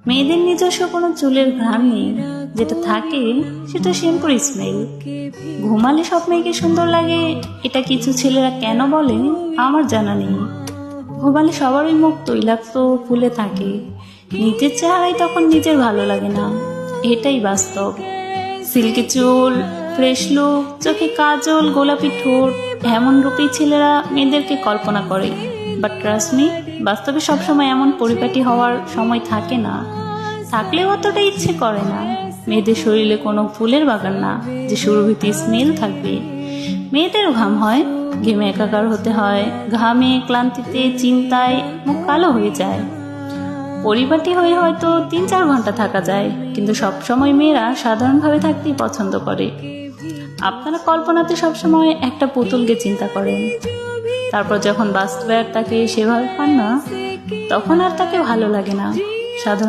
মেয়েদের নিজস্ব কোনো চুলের ঘ্রাণ নেই, যেটা থাকে সেটা শ্যাম্পুর স্মেল। ঘুমালে সব মেয়েকে সুন্দর লাগে, এটা কিছু ছেলেরা কেন বলে আমার জানা নেই। ঘুমালে সবারই মুখ তৈলাক্ত ফুলে থাকে, নিজের চেহারাই তখন নিজের ভালো লাগে না, এটাই বাস্তব। সিল্কি চুল, ফ্রেশ লুক, চোখে কাজল, গোলাপি ঠোঁট, এমন রূপেই ছেলেরা মেয়েদেরকে কল্পনা করে। বাট ট্রাস্ট মি, বাস্তবে সবসময় এমন পরিপাটি হওয়ার সময় থাকে না, থাকলেও অতটা ইচ্ছে করে না। মেয়েদের শরীরে কোনো ফুলের বাগান না যে সুরভিতে স্মেল থাকবে। মেয়েদেরও ঘাম হয়, ঘেমে একাকার হতে হয়, ঘামে, ক্লান্তিতে, চিন্তায় মুখ কালো হয়ে যায়। পরিপাটি হয়ে হয়তো 3-4 ঘন্টা থাকা যায়, কিন্তু সবসময় মেয়েরা সাধারণভাবে থাকতেই পছন্দ করে। আপনারা কল্পনাতে সবসময় একটা পুতুলকে চিন্তা করেন, তারপর যখন বাস্তবে আর তাকে সেভাবে পান না, তখন আর তাকে ভালো লাগে না। সাধারণ